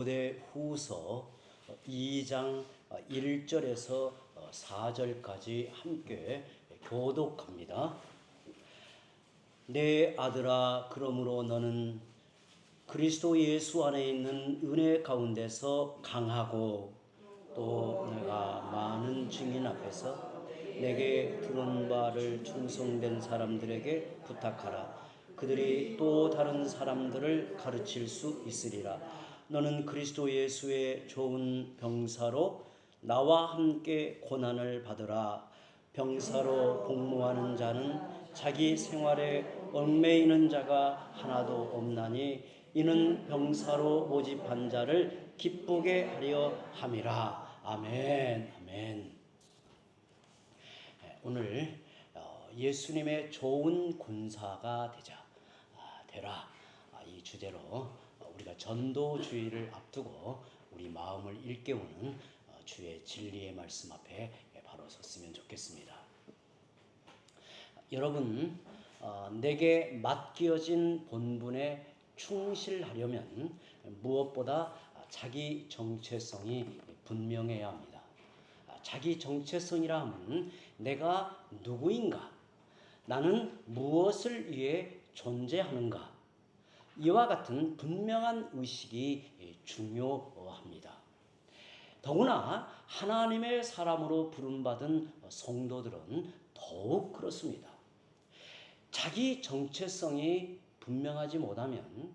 디모데후서 2장 1절에서 4절까지 함께 교독합니다. 내 아들아, 그러므로 너는 그리스도 예수 안에 있는 은혜 가운데서 강하고 또 내가 많은 증인 앞에서 내게 들은 바를 충성된 사람들에게 부탁하라. 그들이 또 다른 사람들을 가르칠 수 있으리라. 너는 그리스도 예수의 좋은 병사로 나와 함께 고난을 받으라. 병사로 복무하는 자는 자기 생활에 얽매이는 자가 하나도 없나니 이는 병사로 모집한 자를 기쁘게 하려 함이라. 아멘. 아멘. 오늘 예수님의 좋은 군사가 되라. 이 주제로 우리가 전도주의를 앞두고 우리 마음을 일깨우는 주의 진리의 말씀 앞에 바로 섰으면 좋겠습니다. 여러분, 내게 맡겨진 본분에 충실하려면 무엇보다 자기 정체성이 분명해야 합니다. 자기 정체성이라 하면 내가 누구인가? 나는 무엇을 위해 존재하는가? 이와 같은 분명한 의식이 중요합니다. 더구나 하나님의 사람으로 부름받은 성도들은 더욱 그렇습니다. 자기 정체성이 분명하지 못하면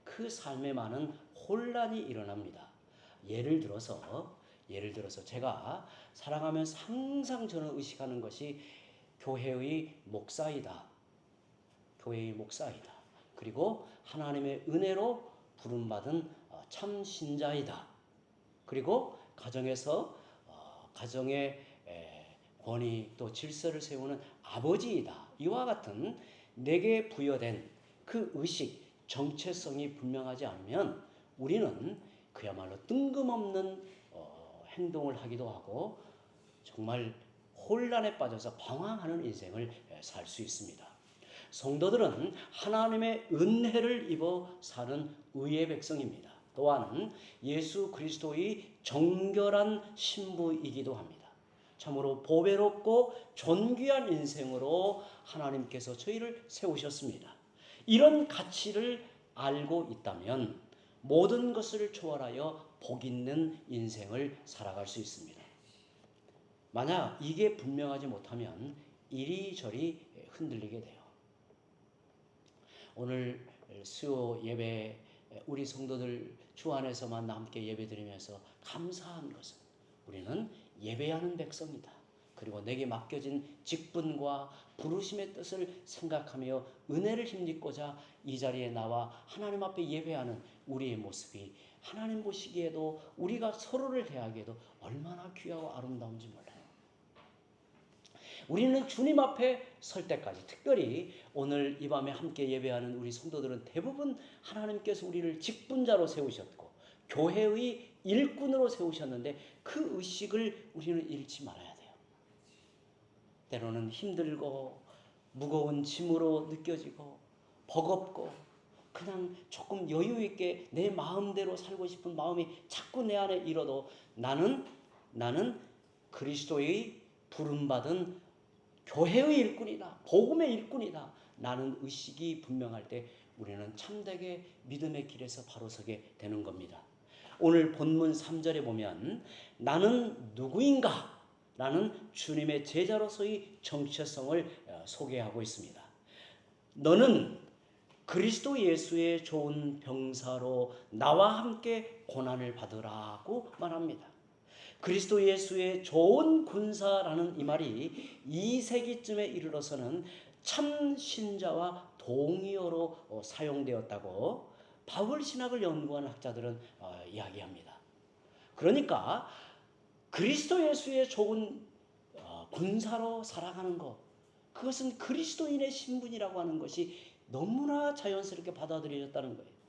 그 삶에 많은 혼란이 일어납니다. 예를 들어서 제가 살아가면서 항상 저는 의식하는 것이 교회의 목사이다. 그리고 하나님의 은혜로 부름받은 참 신자이다. 그리고 가정의 권위 또 질서를 세우는 아버지이다. 이와 같은 내게 부여된 그 의식, 정체성이 분명하지 않으면 우리는 그야말로 뜬금없는 행동을 하기도 하고 정말 혼란에 빠져서 방황하는 인생을 살 수 있습니다. 성도들은 하나님의 은혜를 입어 사는 의의 백성입니다. 또한 예수 그리스도의 정결한 신부이기도 합니다. 참으로 보배롭고 존귀한 인생으로 하나님께서 저희를 세우셨습니다. 이런 가치를 알고 있다면 모든 것을 초월하여 복 있는 인생을 살아갈 수 있습니다. 만약 이게 분명하지 못하면 이리저리 흔들리게 돼요. 오늘 수요 예배 우리 성도들 주 안에서만 함께 예배드리면서 감사한 것은 우리는 예배하는 백성이다. 그리고 내게 맡겨진 직분과 부르심의 뜻을 생각하며 은혜를 힘입고자 이 자리에 나와 하나님 앞에 예배하는 우리의 모습이 하나님 보시기에도 우리가 서로를 대하기에도 얼마나 귀하고 아름다운지 몰라요. 우리는 주님 앞에 설 때까지, 특별히 오늘 이 밤에 함께 예배하는 우리 성도들은 대부분 하나님께서 우리를 직분자로 세우셨고 교회의 일꾼으로 세우셨는데 그 의식을 우리는 잃지 말아야 돼요. 때로는 힘들고 무거운 짐으로 느껴지고 버겁고 그냥 조금 여유 있게 내 마음대로 살고 싶은 마음이 자꾸 내 안에 일어도 나는 그리스도의 부름받은 교회의 일꾼이다. 복음의 일꾼이다. 나는 의식이 분명할 때 우리는 참되게 믿음의 길에서 바로 서게 되는 겁니다. 오늘 본문 3절에 보면 나는 누구인가? 라는 주님의 제자로서의 정체성을 소개하고 있습니다. 너는 그리스도 예수의 좋은 병사로 나와 함께 고난을 받으라고 말합니다. 그리스도 예수의 좋은 군사라는 이 말이 2세기쯤에 이르러서는 참 신자와 동의어로 사용되었다고 바울 신학을 연구한 학자들은 이야기합니다. 그러니까 그리스도 예수의 좋은 군사로 살아가는 것, 그것은 그리스도인의 신분이라고 하는 것이 너무나 자연스럽게 받아들여졌다는 거예요.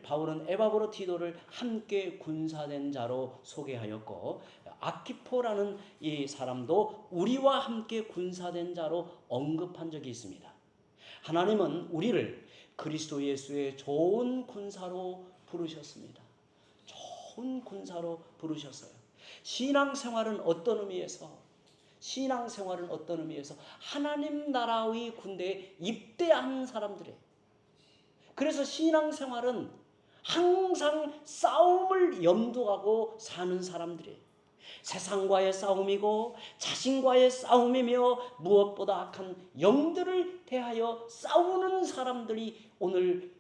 바울은 에바브로 디도를 함께 군사된 자로 소개하였고 아키포라는 이 사람도 우리와 함께 군사된 자로 언급한 적이 있습니다. 하나님은 우리를 그리스도 예수의 좋은 군사로 부르셨습니다. 좋은 군사로 부르셨어요. 신앙생활은 어떤 의미에서 하나님 나라의 군대에 입대한 사람들이에요. 그래서 신앙생활은 항상 싸움을 염두하고 사는 사람들이에요. 세상과의 싸움이고 자신과의 싸움이며 무엇보다 악한 영들을 대하여 싸우는 사람들이 오늘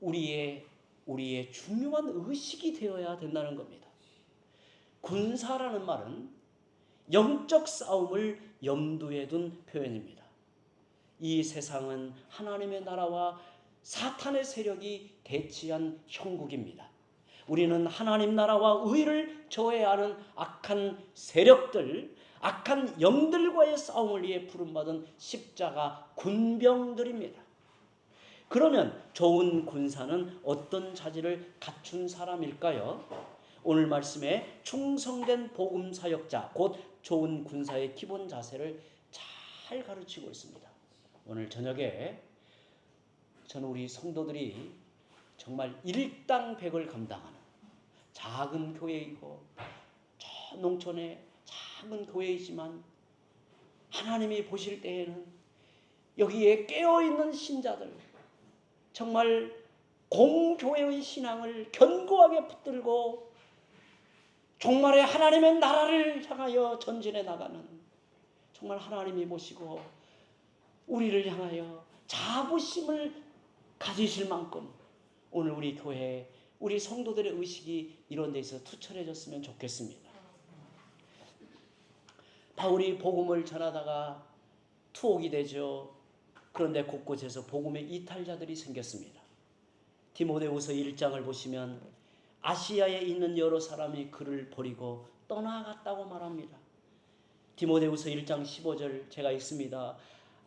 우리의 중요한 의식이 되어야 된다는 겁니다. 군사라는 말은 영적 싸움을 염두에 둔 표현입니다. 이 세상은 하나님의 나라와 사탄의 세력이 대치한 형국입니다. 우리는 하나님 나라와 의를 저해하는 악한 세력들, 악한 영들과의 싸움을 위해 부름받은 십자가 군병들입니다. 그러면 좋은 군사는 어떤 자질을 갖춘 사람일까요? 오늘 말씀에 충성된 복음 사역자, 곧 좋은 군사의 기본 자세를 잘 가르치고 있습니다. 오늘 저녁에 저는 우리 성도들이 정말 일당백을 감당하는 작은 교회이고 저 농촌의 작은 교회이지만 하나님이 보실 때에는 여기에 깨어있는 신자들, 정말 공교회의 신앙을 견고하게 붙들고 정말의 하나님의 나라를 향하여 전진해 나가는, 정말 하나님이 보시고 우리를 향하여 자부심을 가지실 만큼 오늘 우리 교회, 우리 성도들의 의식이 이런 데서 투철해졌으면 좋겠습니다. 바울이 복음을 전하다가 투옥이 되죠. 그런데 곳곳에서 복음의 이탈자들이 생겼습니다. 디모데후서 1장을 보시면 아시아에 있는 여러 사람이 그를 버리고 떠나갔다고 말합니다. 디모데후서 1장 15절 제가 읽습니다.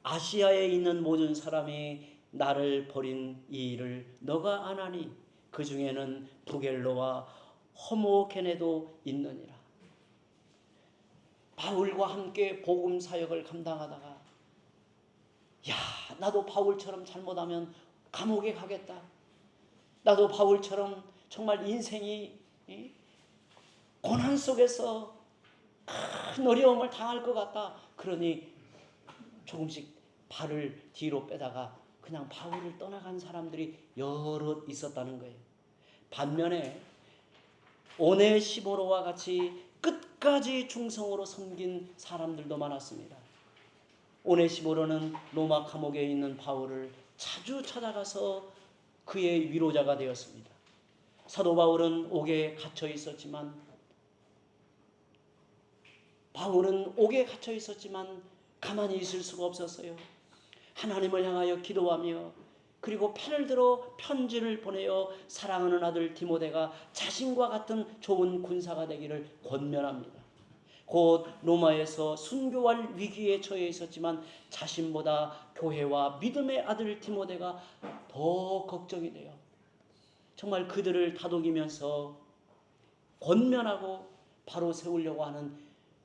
아시아에 있는 모든 사람이 나를 버린 이 일을 너가 아나니 그 중에는 부겔로와 허모게네도 있느니라. 바울과 함께 복음 사역을 감당하다가 야, 나도 바울처럼 잘못하면 감옥에 가겠다. 나도 바울처럼 정말 인생이 고난 속에서 큰 어려움을 당할 것 같다. 그러니 조금씩 발을 뒤로 빼다가 그냥 바울을 떠나간 사람들이 여럿 있었다는 거예요. 반면에 오네시모로와 같이 끝까지 중성으로 섬긴 사람들도 많았습니다. 오네시모로는 로마 감옥에 있는 바울을 자주 찾아가서 그의 위로자가 되었습니다. 사도 바울은 옥에 갇혀 있었지만 가만히 있을 수가 없었어요. 하나님을 향하여 기도하며 그리고 펜을 들어 편지를 보내어 사랑하는 아들 디모데가 자신과 같은 좋은 군사가 되기를 권면합니다. 곧 로마에서 순교할 위기에 처해 있었지만 자신보다 교회와 믿음의 아들 디모데가 더 걱정이 돼요. 정말 그들을 다독이면서 권면하고 바로 세우려고 하는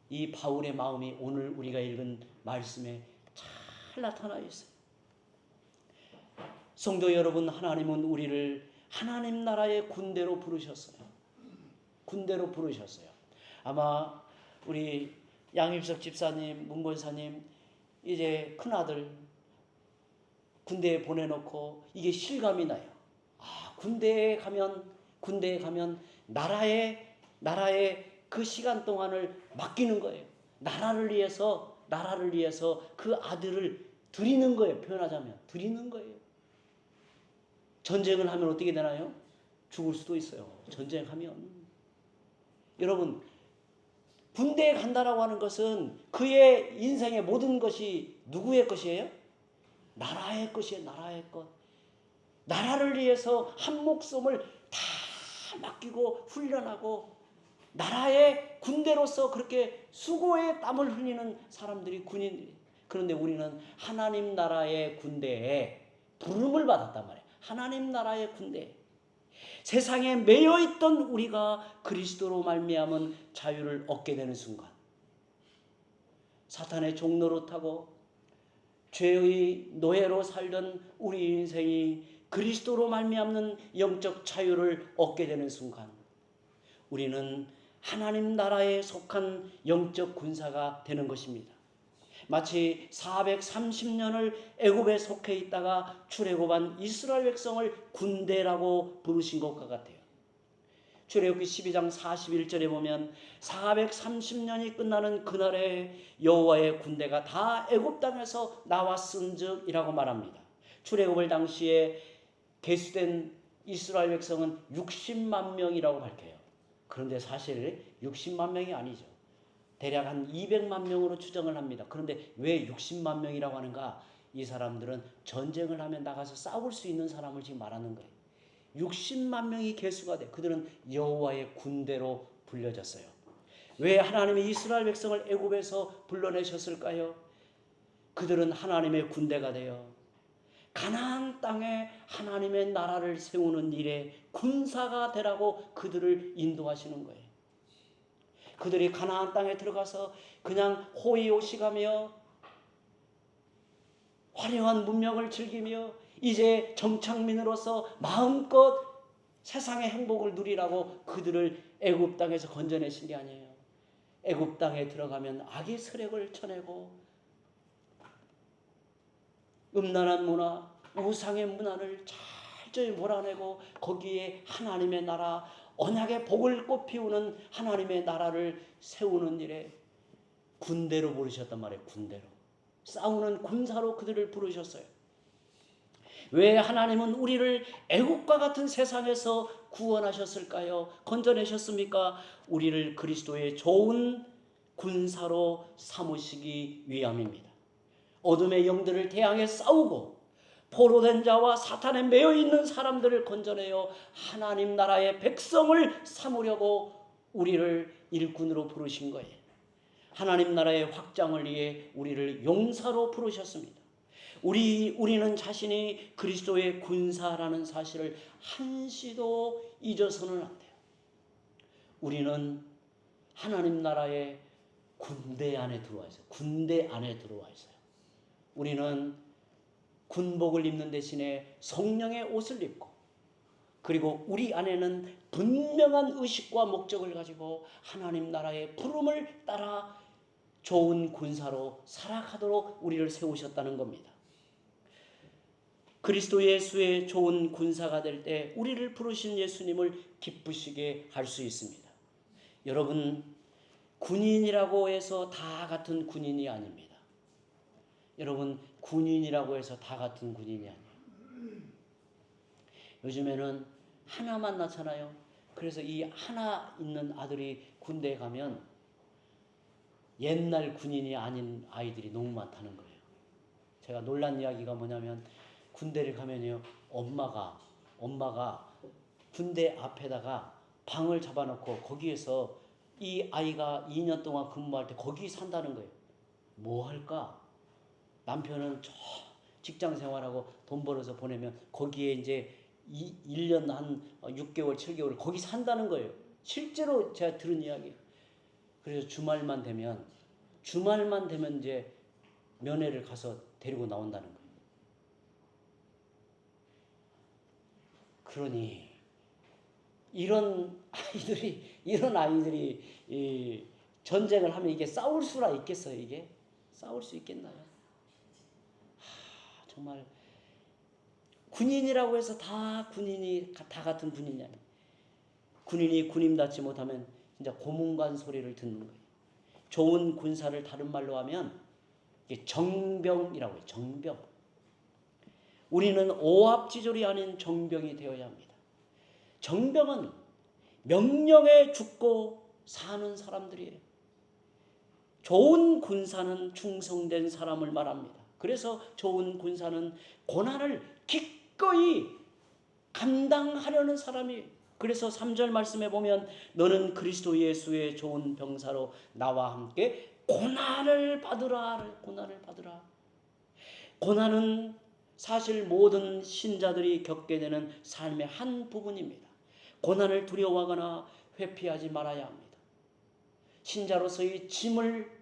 이 바울의 마음이 오늘 우리가 읽은 말씀에 잘 나타나 있어요. 성도 여러분, 하나님은 우리를 하나님 나라의 군대로 부르셨어요. 군대로 부르셨어요. 아마 우리 양입석 집사님, 문권사님 이제 큰아들 군대에 보내놓고 이게 실감이 나요. 군대에 가면 나라의 그 시간 동안을 맡기는 거예요. 나라를 위해서 그 아들을 드리는 거예요. 표현하자면 드리는 거예요. 전쟁을 하면 어떻게 되나요? 죽을 수도 있어요. 전쟁하면. 여러분, 군대에 간다라고 하는 것은 그의 인생의 모든 것이 누구의 것이에요? 나라의 것이에요. 나라의 것. 나라를 위해서 한 목숨을 다 맡기고 훈련하고 나라의 군대로서 그렇게 수고의 땀을 흘리는 사람들이 군인들이. 그런데 우리는 하나님 나라의 군대에 부름을 받았단 말이에요. 하나님 나라의 군대. 세상에 매여있던 우리가 그리스도로 말미암은 자유를 얻게 되는 순간 사탄의 종노릇하고 죄의 노예로 살던 우리 인생이 그리스도로 말미암는 영적 자유를 얻게 되는 순간 우리는 하나님 나라에 속한 영적 군사가 되는 것입니다. 마치 430년을 애굽에 속해 있다가 출애굽한 이스라엘 백성을 군대라고 부르신 것과 같아요. 출애굽기 12장 41절에 보면 430년이 끝나는 그날에 여호와의 군대가 다 애굽 땅에서 나왔은즉이라고 말합니다. 출애굽을 당시에 계수된 이스라엘 백성은 60만 명이라고 밝혀요. 그런데 사실 60만 명이 아니죠. 대략 한 200만 명으로 추정을 합니다. 그런데 왜 60만 명이라고 하는가? 이 사람들은 전쟁을 하면 나가서 싸울 수 있는 사람을 지금 말하는 거예요. 60만 명이 계수가 돼. 그들은 여호와의 군대로 불려졌어요. 왜 하나님이 이스라엘 백성을 애굽에서 불러내셨을까요? 그들은 하나님의 군대가 되어 가나안 땅에 하나님의 나라를 세우는 일에 군사가 되라고 그들을 인도하시는 거예요. 그들이 가나안 땅에 들어가서 그냥 호의호식하며 화려한 문명을 즐기며 이제 정착민으로서 마음껏 세상의 행복을 누리라고 그들을 애굽 땅에서 건져내신 게 아니에요. 애굽 땅에 들어가면 악의 세력을 쳐내고 음란한 문화, 우상의 문화를 철저히 몰아내고 거기에 하나님의 나라, 언약의 복을 꽃피우는 하나님의 나라를 세우는 일에 군대로 부르셨단 말이에요. 군대로. 싸우는 군사로 그들을 부르셨어요. 왜 하나님은 우리를 애국과 같은 세상에서 구원하셨을까요? 건져내셨습니까? 우리를 그리스도의 좋은 군사로 삼으시기 위함입니다. 어둠의 영들을 대항해 싸우고 포로된 자와 사탄에 매여 있는 사람들을 건져내어 하나님 나라의 백성을 삼으려고 우리를 일꾼으로 부르신 거예요. 하나님 나라의 확장을 위해 우리를 용사로 부르셨습니다. 우리는 자신이 그리스도의 군사라는 사실을 한시도 잊어서는 안 돼요. 우리는 하나님 나라의 군대 안에 들어와 있어요. 군대 안에 들어와 있어요. 우리는 군복을 입는 대신에 성령의 옷을 입고 그리고 우리 안에는 분명한 의식과 목적을 가지고 하나님 나라의 부름을 따라 좋은 군사로 살아가도록 우리를 세우셨다는 겁니다. 그리스도 예수의 좋은 군사가 될 때 우리를 부르신 예수님을 기쁘시게 할 수 있습니다. 여러분, 군인이라고 해서 다 같은 군인이 아닙니다. 여러분, 군인이라고 해서 다 같은 군인이 아니에요. 요즘에는 하나만 낳잖아요. 그래서 이 하나 있는 아들이 군대에 가면 옛날 군인이 아닌 아이들이 너무 많다는 거예요. 제가 놀란 이야기가 뭐냐면 군대를 가면요, 엄마가 군대 앞에다가 방을 잡아놓고 거기에서 이 아이가 2년 동안 근무할 때 거기 산다는 거예요. 뭐 할까? 남편은 저 직장 생활하고 돈 벌어서 보내면 거기에 이제 1년 한 6개월, 7개월 거기 산다는 거예요. 실제로 제가 들은 이야기예요. 그래서 주말만 되면 이제 면회를 가서 데리고 나온다는 거예요. 그러니 이런 아이들이 이 전쟁을 하면 이게 싸울 수라 있겠어요? 이게 싸울 수 있겠나요? 정말 군인이라고 해서 다 같은 군인이 아니에요. 군인이 군인답지 못하면 진짜 고문관 소리를 듣는 거예요. 좋은 군사를 다른 말로 하면 이게 정병이라고 해요. 정병. 우리는 오합지졸이 아닌 정병이 되어야 합니다. 정병은 명령에 죽고 사는 사람들이에요. 좋은 군사는 충성된 사람을 말합니다. 그래서 좋은 군사는 고난을 기꺼이 감당하려는 사람이. 그래서 3절 말씀에 보면 너는 그리스도 예수의 좋은 병사로 나와 함께 고난을 받으라. 고난은 사실 모든 신자들이 겪게 되는 삶의 한 부분입니다. 고난을 두려워하거나 회피하지 말아야 합니다. 신자로서의 짐을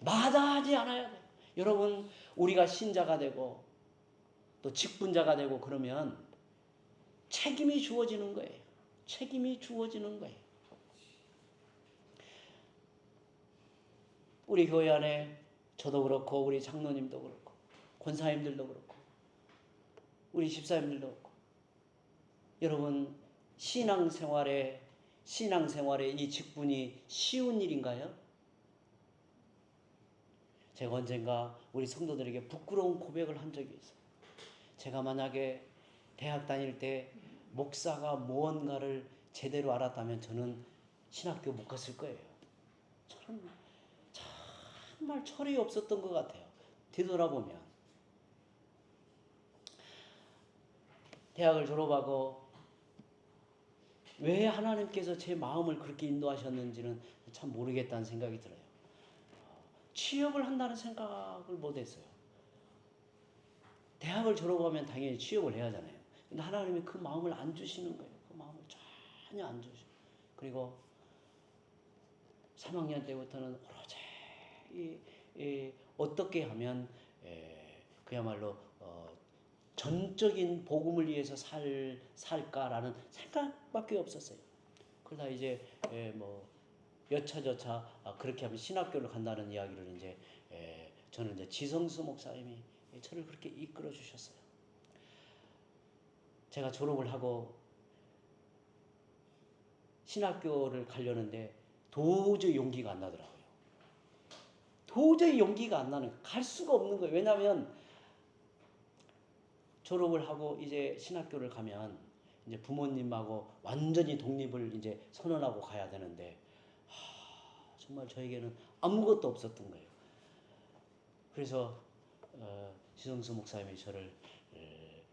마다하지 않아야 돼요. 여러분, 우리가 신자가 되고 또 직분자가 되고 그러면 책임이 주어지는 거예요. 책임이 주어지는 거예요. 우리 교회 안에 저도 그렇고 우리 장로님도 그렇고 권사님들도 그렇고 우리 집사님들도 그렇고 여러분 신앙생활에 이 직분이 쉬운 일인가요? 제가 언젠가 우리 성도들에게 부끄러운 고백을 한 적이 있어요. 제가 만약에 대학 다닐 때 목사가 무언가를 제대로 알았다면 저는 신학교 못 갔을 거예요. 저는 정말 철이 없었던 것 같아요. 뒤돌아보면. 대학을 졸업하고 왜 하나님께서 제 마음을 그렇게 인도하셨는지는 참 모르겠다는 생각이 들어요. 취업을 한다는 생각을 못했어요. 대학을 졸업하면 당연히 취업을 해야 하잖아요. 근데 하나님이 그 마음을 안 주시는 거예요. 그 마음을 전혀 안 주시고. 그리고 3학년 때부터는 오로지 어떻게 하면 그야말로 전적인 복음을 위해서 살까라는 생각밖에 없었어요. 그러다 이제 뭐 여차저차 그렇게 하면 신학교를 간다는 이야기를 이제 저는 이제 지성수 목사님이 저를 그렇게 이끌어 주셨어요. 제가 졸업을 하고 신학교를 가려는데 도저히 용기가 안 나더라고요. 도저히 용기가 안 나는, 갈 수가 없는 거예요. 왜냐하면 졸업을 하고 이제 신학교를 가면 이제 부모님하고 완전히 독립을 이제 선언하고 가야 되는데 정말 저에게는 아무것도 없었던 거예요. 그래서 지성수 목사님이 저를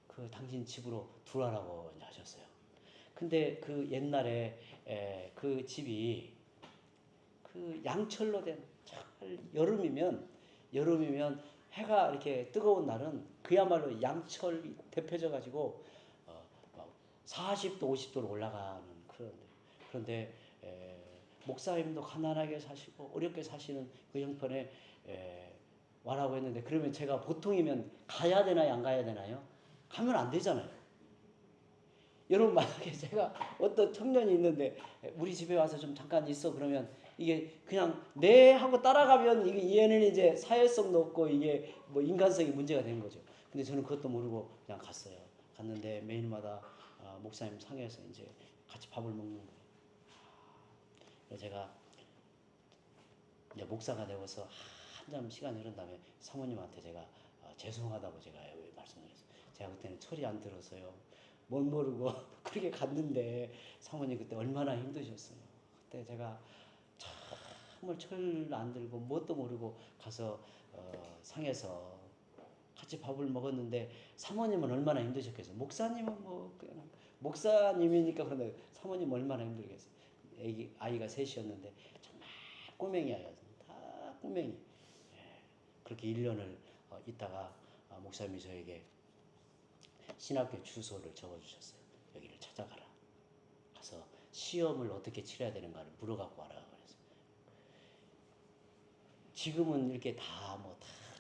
그 당신 집으로 들어가라고 하셨어요. 근데 그 옛날에 그 집이 그 양철로 된 여름이면 해가 이렇게 뜨거운 날은 그야말로 양철이 데펴져 가지고 40도 50도로 올라가는 그런데 목사님도 가난하게 사시고 어렵게 사시는 그 형편에 와라고 했는데 그러면 제가 보통이면 가야 되나요 안 가야 되나요? 가면 안 되잖아요. 여러분 만약에 제가 어떤 청년이 있는데 우리 집에 와서 좀 잠깐 있어 그러면 이게 그냥 네 하고 따라가면 이게 얘는 이제 사회성도 없고 이게 뭐 인간성이 문제가 되는 거죠. 근데 저는 그것도 모르고 그냥 갔어요. 갔는데 매일마다 목사님 상에서 이제 같이 밥을 먹는 거예요. 그래서 제가 이제 목사가 되어서 한참 시간이 흐른 다음에 사모님한테 제가 죄송하다고 제가 말씀을 했어요. 제가 그때는 철이 안 들어서요. 못 모르고 그렇게 갔는데 사모님 그때 얼마나 힘드셨어요. 그때 제가 정말 철 안 들고 뭣도 모르고 가서 상에서 같이 밥을 먹었는데 사모님은 얼마나 힘드셨겠어요. 목사님은 뭐 그냥 목사님이니까 그런데 사모님 얼마나 힘들겠어요. 아이가 셋이었는데 정말 꼬맹이 아이였습니다. 다 꼬맹이. 그렇게 1년을 있다가 목사님이 저에게 신학교 주소를 적어주셨어요. 여기를 찾아가라. 가서 시험을 어떻게 치러야 되는가를 물어갖고 와라. 그래서 지금은 이렇게 다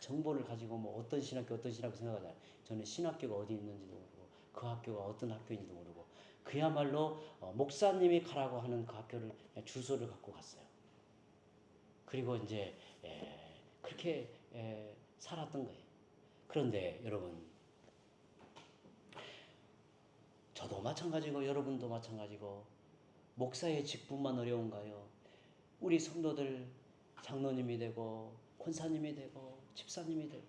정보를 가지고 뭐 어떤 신학교 생각하잖아요. 저는 신학교가 어디 있는지도 모르고 그 학교가 어떤 학교인지도 모르고 그야말로 목사님이 가라고 하는 그 학교를 주소를 갖고 갔어요. 그리고 이제 그렇게 살았던 거예요. 그런데 여러분 저도 마찬가지고 여러분도 마찬가지고 목사의 직분만 어려운가요? 우리 성도들 장로님이 되고 권사님이 되고 집사님이 되고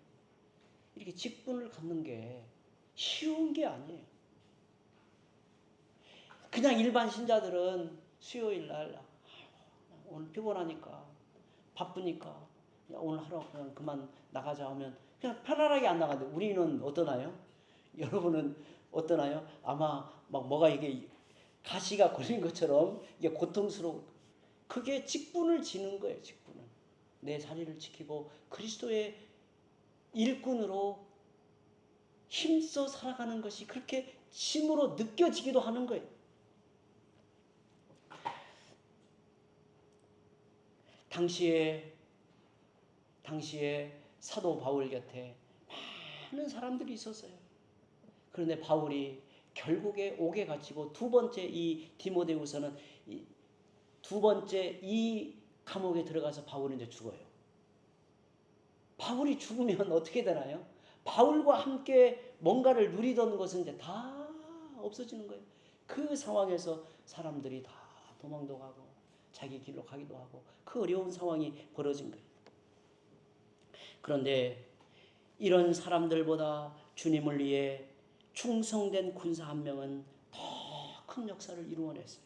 이렇게 직분을 갖는 게 쉬운 게 아니에요. 그냥 일반 신자들은 수요일 날 오늘 피곤하니까 바쁘니까 오늘 하루 그냥 그만 나가자 하면 그냥 편안하게 안 나가는데 우리는 어떠나요? 여러분은 어떠나요? 아마 막 뭐가 이게 가시가 걸린 것처럼 이게 고통스러워. 그게 직분을 지는 거예요. 직분을. 내 자리를 지키고 그리스도의 일꾼으로 힘써 살아가는 것이 그렇게 힘으로 느껴지기도 하는 거예요. 당시에 사도 바울 곁에 많은 사람들이 있었어요. 그런데 바울이 결국에 옥에 갇히고 두 번째 이 디모데후서는 두 번째 이 감옥에 들어가서 바울은 이제 죽어요. 바울이 죽으면 어떻게 되나요? 바울과 함께 뭔가를 누리던 것은 이제 다 없어지는 거예요. 그 상황에서 사람들이 다 도망도 가고 자기 길로 가기도 하고 그 어려운 상황이 벌어진 거예요. 그런데 이런 사람들보다 주님을 위해 충성된 군사 한 명은 더 큰 역사를 이루어냈어요.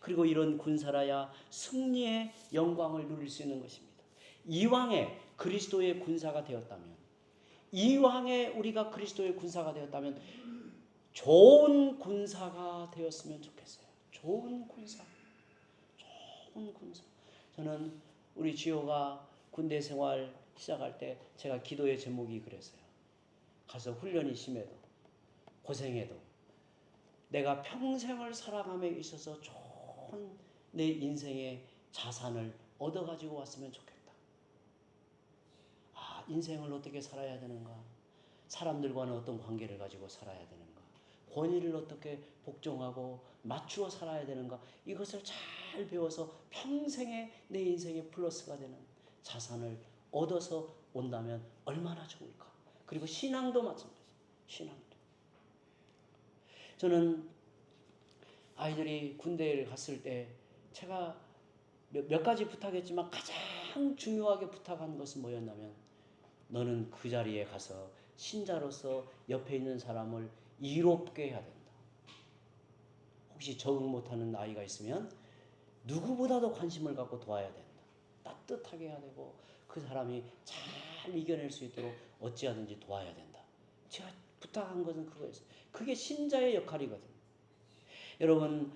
그리고 이런 군사라야 승리의 영광을 누릴 수 있는 것입니다. 이왕에 그리스도의 군사가 되었다면, 이왕에 우리가 그리스도의 군사가 되었다면 좋은 군사가 되었으면 좋겠어요. 좋은 군사. 좋은 군사. 저는 우리 지호가 군대 생활 시작할 때 제가 기도의 제목이 그랬어요. 가서 훈련이 심해도 고생해도 내가 평생을 살아감에 있어서 좋은 내 인생의 자산을 얻어가지고 왔으면 좋겠다. 아, 인생을 어떻게 살아야 되는가? 사람들과는 어떤 관계를 가지고 살아야 되는가? 권위를 어떻게 복종하고 맞추어 살아야 되는가? 이것을 잘 배워서 평생에 내 인생의 플러스가 되는 자산을 얻어서 온다면 얼마나 좋을까? 그리고 신앙도 마찬가지예요. 신앙도. 저는 아이들이 군대를 갔을 때 제가 몇 가지 부탁했지만 가장 중요하게 부탁한 것은 뭐였냐면 너는 그 자리에 가서 신자로서 옆에 있는 사람을 이롭게 해야 된다. 혹시 적응 못하는 아이가 있으면 누구보다도 관심을 갖고 도와야 된다. 따뜻하게 해야 되고 그 사람이 잘 이겨낼 수 있도록 어찌하든지 도와야 된다. 제가 부탁한 것은 그거였어요. 그게 신자의 역할이거든요. 여러분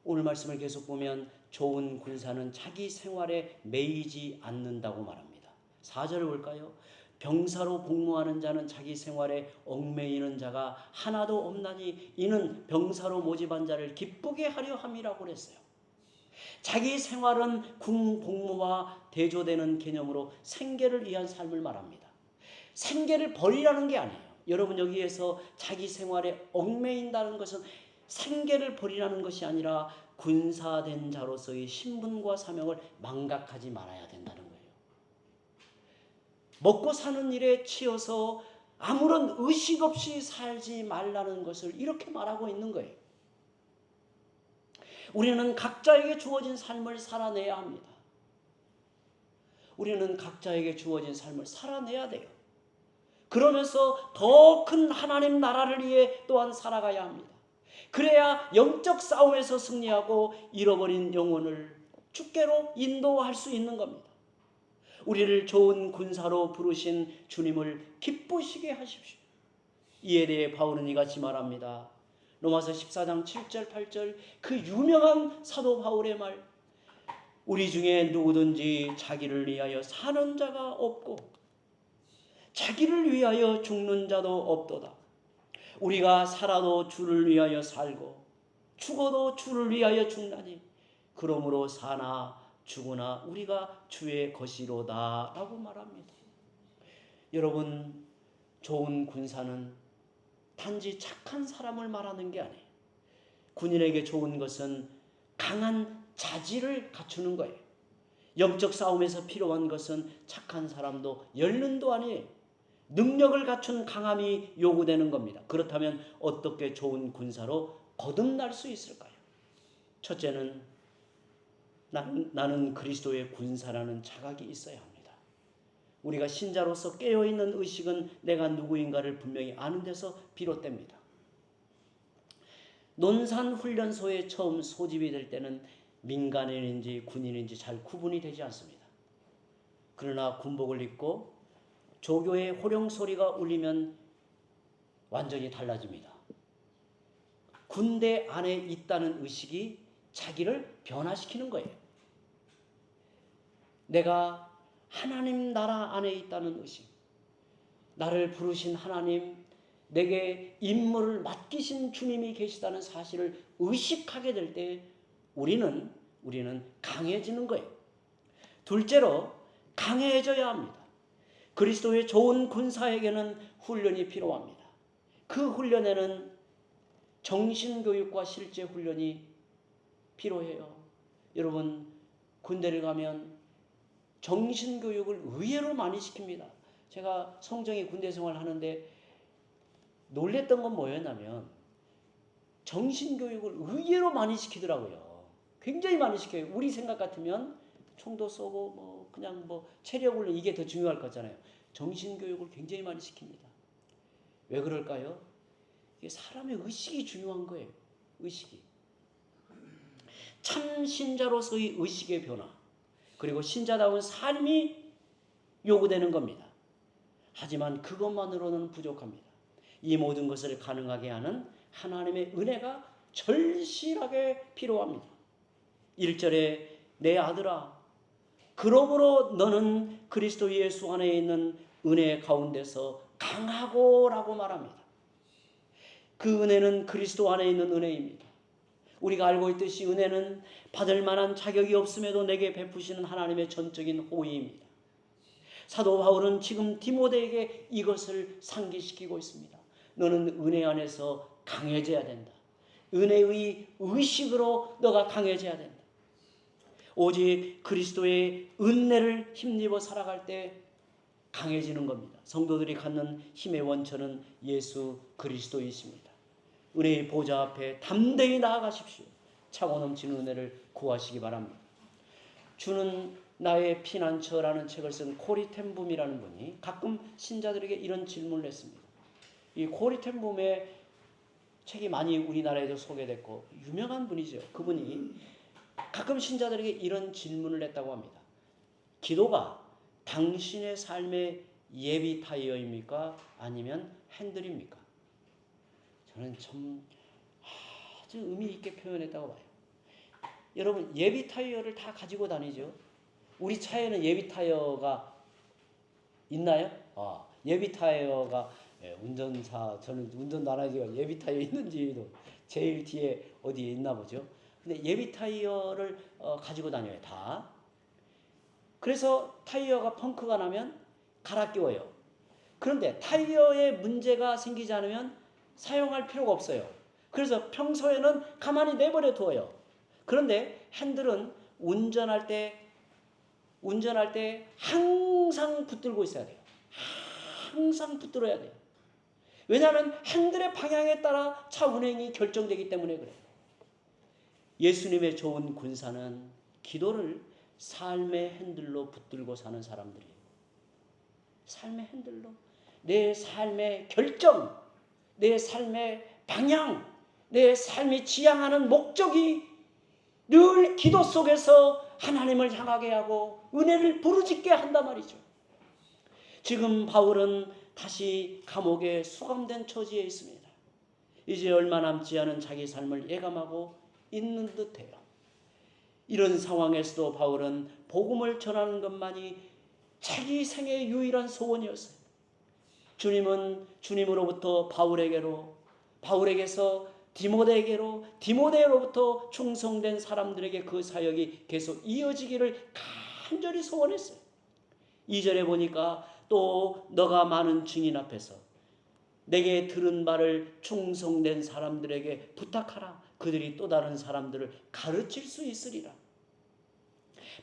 오늘 말씀을 계속 보면 좋은 군사는 자기 생활에 매이지 않는다고 말합니다. 4절을 볼까요? 병사로 복무하는 자는 자기 생활에 얽매이는 자가 하나도 없나니 이는 병사로 모집한 자를 기쁘게 하려 함이라고 그랬어요. 자기 생활은 군 복무와 대조되는 개념으로 생계를 위한 삶을 말합니다. 생계를 버리라는 게 아니에요. 여러분 여기에서 자기 생활에 얽매인다는 것은 생계를 버리라는 것이 아니라 군사된 자로서의 신분과 사명을 망각하지 말아야 된다는 거예요. 먹고 사는 일에 치여서 아무런 의식 없이 살지 말라는 것을 이렇게 말하고 있는 거예요. 우리는 각자에게 주어진 삶을 살아내야 합니다. 우리는 각자에게 주어진 삶을 살아내야 돼요. 그러면서 더 큰 하나님 나라를 위해 또한 살아가야 합니다. 그래야 영적 싸움에서 승리하고 잃어버린 영혼을 주께로 인도할 수 있는 겁니다. 우리를 좋은 군사로 부르신 주님을 기쁘시게 하십시오. 이에 대해 바울은 이같이 말합니다. 로마서 14장 7절 8절 그 유명한 사도 바울의 말, 우리 중에 누구든지 자기를 위하여 사는 자가 없고 자기를 위하여 죽는 자도 없도다. 우리가 살아도 주를 위하여 살고 죽어도 주를 위하여 죽나니 그러므로 사나 죽으나 우리가 주의 것이로다 라고 말합니다. 여러분 좋은 군사는 단지 착한 사람을 말하는 게 아니에요. 군인에게 좋은 것은 강한 자질을 갖추는 거예요. 영적 싸움에서 필요한 것은 착한 사람도 연륜도 아니에요. 능력을 갖춘 강함이 요구되는 겁니다. 그렇다면 어떻게 좋은 군사로 거듭날 수 있을까요? 첫째는 나는 그리스도의 군사라는 자각이 있어야 합니다. 우리가 신자로서 깨어있는 의식은 내가 누구인가를 분명히 아는 데서 비롯됩니다. 논산훈련소에 처음 소집이 될 때는 민간인인지 군인인지 잘 구분이 되지 않습니다. 그러나 군복을 입고 조교의 호령 소리가 울리면 완전히 달라집니다. 군대 안에 있다는 의식이 자기를 변화시키는 거예요. 내가 하나님 나라 안에 있다는 의식, 나를 부르신 하나님, 내게 임무를 맡기신 주님이 계시다는 사실을 의식하게 될 때 우리는 강해지는 거예요. 둘째로 강해져야 합니다. 그리스도의 좋은 군사에게는 훈련이 필요합니다. 그 훈련에는 정신교육과 실제 훈련이 필요해요. 여러분, 군대를 가면 정신교육을 의외로 많이 시킵니다. 제가 성정이 군대 생활을 하는데 놀랬던 건 뭐였냐면 정신교육을 의외로 많이 시키더라고요. 굉장히 많이 시켜요. 우리 생각 같으면 총도 쏘고 뭐 그냥 뭐 체력 훈련 이게 더 중요할 거잖아요. 정신교육을 굉장히 많이 시킵니다. 왜 그럴까요? 이게 사람의 의식이 중요한 거예요. 의식이. 참 신자로서의 의식의 변화, 그리고 신자다운 삶이 요구되는 겁니다. 하지만 그것만으로는 부족합니다. 이 모든 것을 가능하게 하는 하나님의 은혜가 절실하게 필요합니다. 1절에 내 아들아, 그러므로 너는 그리스도 예수 안에 있는 은혜 가운데서 강하고 라고 말합니다. 그 은혜는 그리스도 안에 있는 은혜입니다. 우리가 알고 있듯이 은혜는 받을 만한 자격이 없음에도 내게 베푸시는 하나님의 전적인 호의입니다. 사도 바울은 지금 디모데에게 이것을 상기시키고 있습니다. 너는 은혜 안에서 강해져야 된다. 은혜의 의식으로 너가 강해져야 된다. 오직 그리스도의 은혜를 힘입어 살아갈 때 강해지는 겁니다. 성도들이 갖는 힘의 원천은 예수 그리스도이십니다. 은혜의 보좌 앞에 담대히 나아가십시오. 차고 넘치는 은혜를 구하시기 바랍니다. 주는 나의 피난처라는 책을 쓴 코리 텐붐이라는 분이 가끔 신자들에게 이런 질문을 했습니다. 이 코리 텐붐의 책이 많이 우리나라에도 소개됐고 유명한 분이죠. 그분이 가끔 신자들에게 이런 질문을 했다고 합니다. 기도가 당신의 삶의 예비 타이어입니까? 아니면 핸들입니까? 저는 참 아주 의미 있게 표현했다고 봐요. 여러분, 예비 타이어를 다 가지고 다니죠. 우리 차에는 예비 타이어가 있나요? 예비 타이어가 운전사, 저는 운전도 안 하지만 예비 타이어 있는지도 제일 뒤에 어디에 있나 보죠. 근데 예비 타이어를 가지고 다녀요, 다. 그래서 타이어가 펑크가 나면 갈아 끼워요. 그런데 타이어에 문제가 생기지 않으면 사용할 필요가 없어요. 그래서 평소에는 가만히 내버려 두어요. 그런데 핸들은 운전할 때 항상 붙들고 있어야 돼요. 항상 붙들어야 돼요. 왜냐하면 핸들의 방향에 따라 차 운행이 결정되기 때문에 그래요. 예수님의 좋은 군사는 기도를 삶의 핸들로 붙들고 사는 사람들이에요. 삶의 핸들로. 내 삶의 결정, 내 삶의 방향, 내 삶이 지향하는 목적이 늘 기도 속에서 하나님을 향하게 하고 은혜를 부르짖게 한단 말이죠. 지금 바울은 다시 감옥에 수감된 처지에 있습니다. 이제 얼마 남지 않은 자기 삶을 예감하고 있는 듯해요. 이런 상황에서도 바울은 복음을 전하는 것만이 자기 생의 유일한 소원이었어요. 주님은 주님으로부터 바울에게로, 바울에게서 디모데에게로, 디모데로부터 충성된 사람들에게 그 사역이 계속 이어지기를 간절히 소원했어요. 2절에 보니까 또 너가 많은 증인 앞에서 내게 들은 바를 충성된 사람들에게 부탁하라. 그들이 또 다른 사람들을 가르칠 수 있으리라.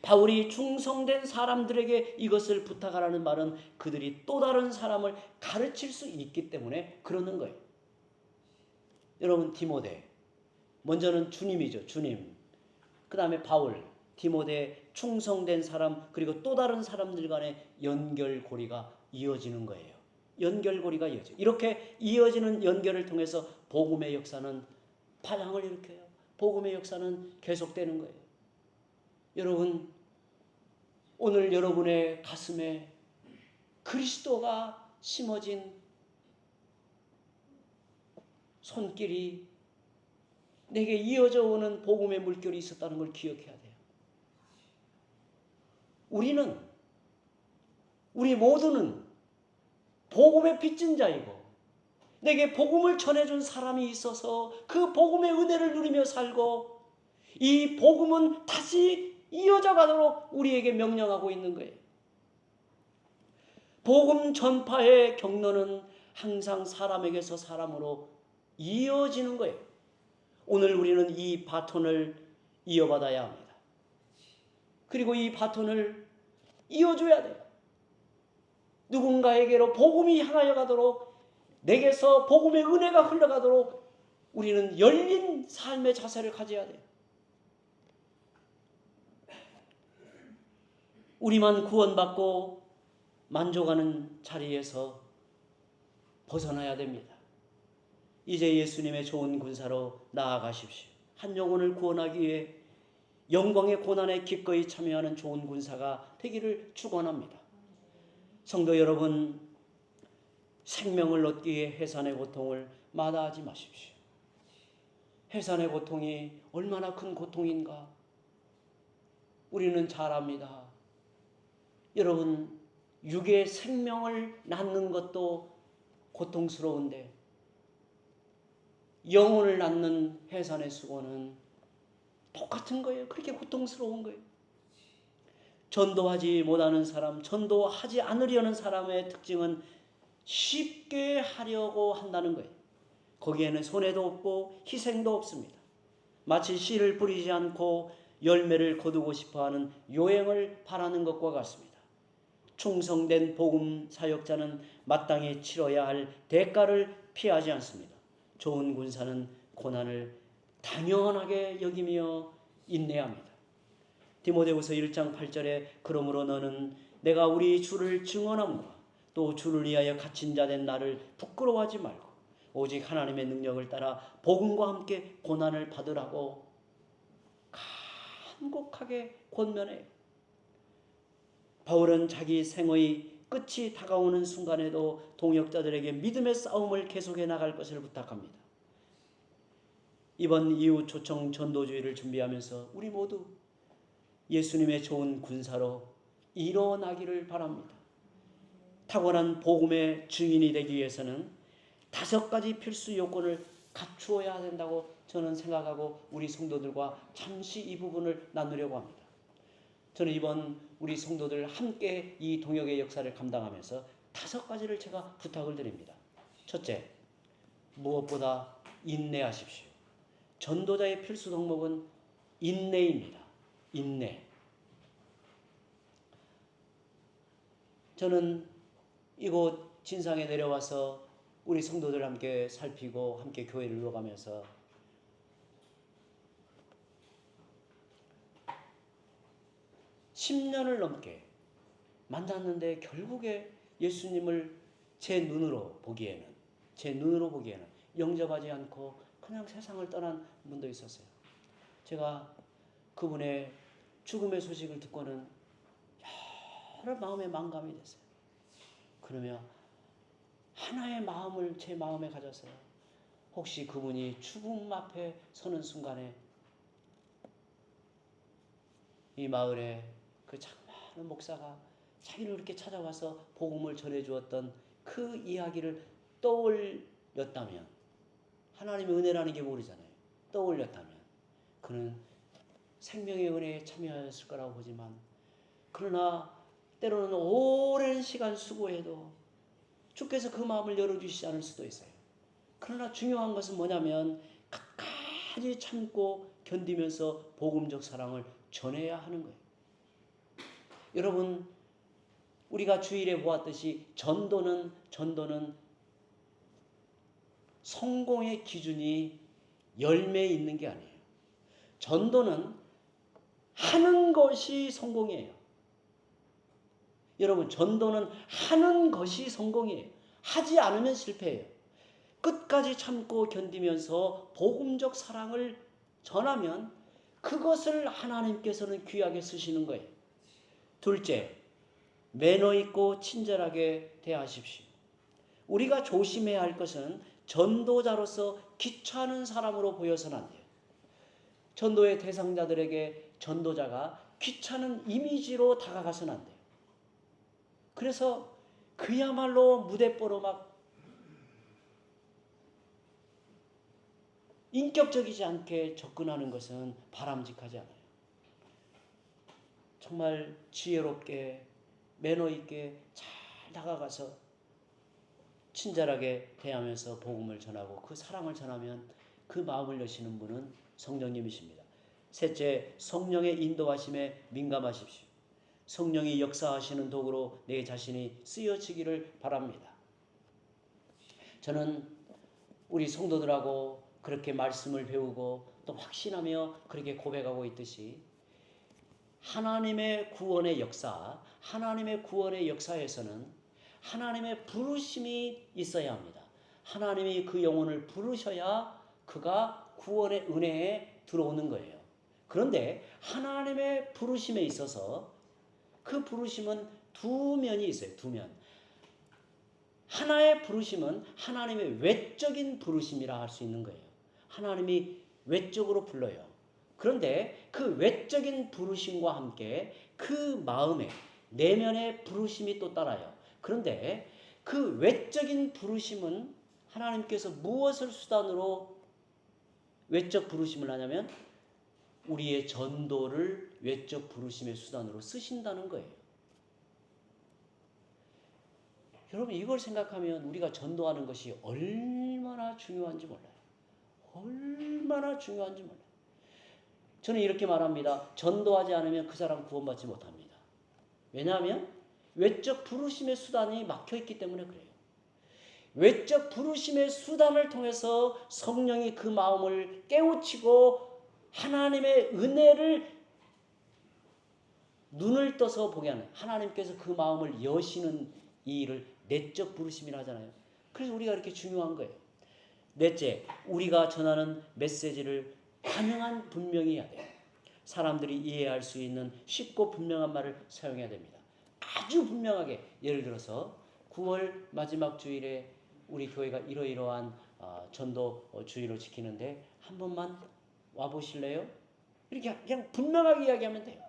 바울이 충성된 사람들에게 이것을 부탁하라는 말은 그들이 또 다른 사람을 가르칠 수 있기 때문에 그러는 거예요. 여러분, 디모데, 먼저는 주님이죠. 주님. 그 다음에 바울, 디모데, 충성된 사람, 그리고 또 다른 사람들 간의 연결고리가 이어지는 거예요. 연결고리가 이어져요. 이렇게 이어지는 연결을 통해서 복음의 역사는 파장을 일으켜요. 복음의 역사는 계속되는 거예요. 여러분, 오늘 여러분의 가슴에 그리스도가 심어진 손길이 내게 이어져 오는 복음의 물결이 있었다는 걸 기억해야 돼요. 우리 모두는 복음의 빚진 자이고 내게 복음을 전해준 사람이 있어서 그 복음의 은혜를 누리며 살고 이 복음은 다시 이어져 가도록 우리에게 명령하고 있는 거예요. 복음 전파의 경로는 항상 사람에게서 사람으로 이어지는 거예요. 오늘 우리는 이 바톤을 이어받아야 합니다. 그리고 이 바톤을 이어줘야 돼요. 누군가에게로 복음이 향하여 가도록, 내게서 복음의 은혜가 흘러가도록 우리는 열린 삶의 자세를 가져야 돼요. 우리만 구원받고 만족하는 자리에서 벗어나야 됩니다. 이제 예수님의 좋은 군사로 나아가십시오. 한 영혼을 구원하기 위해 영광의 고난에 기꺼이 참여하는 좋은 군사가 되기를 축원합니다. 성도 여러분, 생명을 얻기 위해 해산의 고통을 마다하지 마십시오. 해산의 고통이 얼마나 큰 고통인가 우리는 잘 압니다. 여러분, 육의 생명을 낳는 것도 고통스러운데 영혼을 낳는 해산의 수고는 똑같은 거예요. 그렇게 고통스러운 거예요. 전도하지 못하는 사람, 전도하지 않으려는 사람의 특징은 쉽게 하려고 한다는 거예요. 거기에는 손해도 없고 희생도 없습니다. 마치 씨를 뿌리지 않고 열매를 거두고 싶어하는 요행을 바라는 것과 같습니다. 충성된 복음 사역자는 마땅히 치러야 할 대가를 피하지 않습니다. 좋은 군사는 고난을 당연하게 여기며 인내합니다. 디모데후서 1장 8절에 그러므로 너는 내가 우리 주를 증언함과 또 주를 위하여 갇힌 자 된 나를 부끄러워하지 말고 오직 하나님의 능력을 따라 복음과 함께 고난을 받으라고 간곡하게 권면해요. 바울은 자기 생의 끝이 다가오는 순간에도 동역자들에게 믿음의 싸움을 계속해 나갈 것을 부탁합니다. 이번 이후 초청 전도주의를 준비하면서 우리 모두 예수님의 좋은 군사로 일어나기를 바랍니다. 탁월한 복음의 증인이 되기 위해서는 5가지 필수 요건을 갖추어야 된다고 저는 생각하고 우리 성도들과 잠시 이 부분을 나누려고 합니다. 저는 이번 우리 성도들 함께 이 동역의 역사를 감당하면서 5가지를 제가 부탁을 드립니다. 첫째, 무엇보다 인내하십시오. 전도자의 필수 덕목은 인내입니다. 인내. 저는 이곳 진상에 내려와서 우리 성도들 함께 살피고 함께 교회를 이루어가면서 (10년을) 넘게 만났는데 결국에 예수님을 제 눈으로 보기에는 영접하지 않고 그냥 세상을 떠난 분도 있었어요. 제가 그분의 죽음의 소식을 듣고는 여러 마음의 망감이 됐어요. 그러며 하나의 마음을 제 마음에 가졌어요. 혹시 그분이 죽음 앞에 서는 순간에 이 마을에 그 참 많은 목사가 자기를 이렇게 찾아와서 복음을 전해주었던 그 이야기를 떠올렸다면, 하나님의 은혜라는 게 모르잖아요. 떠올렸다면 그는 생명의 은혜에 참여하였을 거라고 보지만, 그러나 때로는 오랜 시간 수고해도 주께서 그 마음을 열어주시지 않을 수도 있어요. 그러나 중요한 것은 뭐냐면 끝까지 참고 견디면서 복음적 사랑을 전해야 하는 거예요. 여러분, 우리가 주일에 보았듯이 전도는 성공의 기준이 열매에 있는 게 아니에요. 전도는 하는 것이 성공이에요. 여러분, 전도는 하는 것이 성공이에요. 하지 않으면 실패해요. 끝까지 참고 견디면서 복음적 사랑을 전하면 그것을 하나님께서는 귀하게 쓰시는 거예요. 둘째, 매너 있고 친절하게 대하십시오. 우리가 조심해야 할 것은 전도자로서 귀찮은 사람으로 보여서는 안 돼요. 전도의 대상자들에게 전도자가 귀찮은 이미지로 다가가서는 안 돼요. 그래서 그야말로 무대뽀로 막 인격적이지 않게 접근하는 것은 바람직하지 않아요. 정말 지혜롭게 매너 있게 잘 다가가서 친절하게 대하면서 복음을 전하고 그 사랑을 전하면 그 마음을 여시는 분은 성령님이십니다. 셋째, 성령의 인도하심에 민감하십시오. 성령이 역사하시는 도구로 내 자신이 쓰여지기를 바랍니다. 저는 우리 성도들하고 그렇게 말씀을 배우고 또 확신하며 그렇게 고백하고 있듯이 하나님의 구원의 역사, 하나님의 구원의 역사에서는 하나님의 부르심이 있어야 합니다. 하나님이 그 영혼을 부르셔야 그가 구원의 은혜에 들어오는 거예요. 그런데 하나님의 부르심에 있어서 그 부르심은 두 면이 있어요. 두 면. 하나의 부르심은 하나님의 외적인 부르심이라 할 수 있는 거예요. 하나님이 외적으로 불러요. 그런데 그 외적인 부르심과 함께 그 마음의 내면의 부르심이 또 따라요. 그런데 그 외적인 부르심은 하나님께서 무엇을 수단으로 외적 부르심을 하냐면 우리의 전도를 외적 부르심의 수단으로 쓰신다는 거예요. 여러분 이걸 생각하면 우리가 전도하는 것이 얼마나 중요한지 몰라요. 얼마나 중요한지 몰라요. 저는 이렇게 말합니다. 전도하지 않으면 그 사람 구원받지 못합니다. 왜냐하면 외적 부르심의 수단이 막혀있기 때문에 그래요. 외적 부르심의 수단을 통해서 성령이 그 마음을 깨우치고 하나님의 은혜를 눈을 떠서 보게 하는, 하나님께서 그 마음을 여시는 이 일을 내적 부르심이라 하잖아요. 그래서 우리가 이렇게 중요한 거예요. 넷째, 우리가 전하는 메시지를 가능한 분명히 해야 돼요. 사람들이 이해할 수 있는 쉽고 분명한 말을 사용해야 됩니다. 아주 분명하게, 예를 들어서 9월 마지막 주일에 우리 교회가 이러이러한 전도 주일을 지키는데 한 번만 와보실래요? 이렇게 그냥 분명하게 이야기하면 돼요.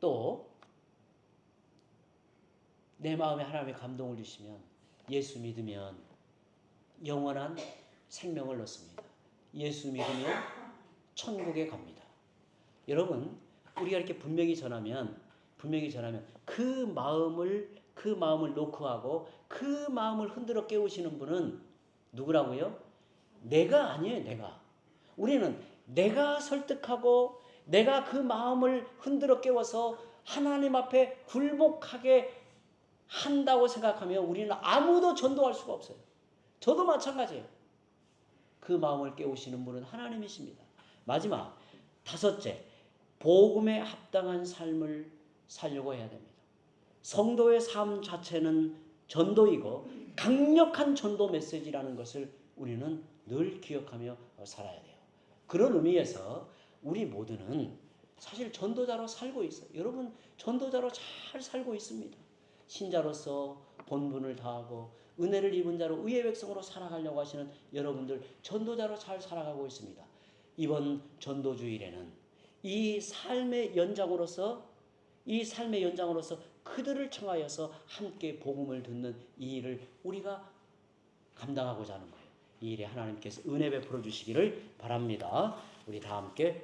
또 내 마음에 하나님의 감동을 주시면 예수 믿으면 영원한 생명을 얻습니다. 예수 믿으면 천국에 갑니다. 여러분 우리가 이렇게 분명히 전하면 그 마음을 노크하고 그 마음을 흔들어 깨우시는 분은 누구라고요? 내가 아니에요. 내가. 우리는 내가 설득하고 내가 그 마음을 흔들어 깨워서 하나님 앞에 굴복하게 한다고 생각하면 우리는 아무도 전도할 수가 없어요. 저도 마찬가지예요. 그 마음을 깨우시는 분은 하나님이십니다. 마지막 다섯째, 복음에 합당한 삶을 살려고 해야 됩니다. 성도의 삶 자체는 전도이고 강력한 전도 메시지라는 것을 우리는 늘 기억하며 살아야 돼요. 그런 의미에서 우리 모두는 사실 전도자로 살고 있어요. 여러분 전도자로 잘 살고 있습니다. 신자로서 본분을 다하고 은혜를 입은 자로 의의 백성으로 살아가려고 하시는 여러분들 전도자로 잘 살아가고 있습니다. 이번 전도주일에는 이 삶의 연장으로서 그들을 청하여서 함께 복음을 듣는 이 일을 우리가 감당하고자 하는 거예요. 이 일에 하나님께서 은혜 베풀어 주시기를 바랍니다. 우리 다 함께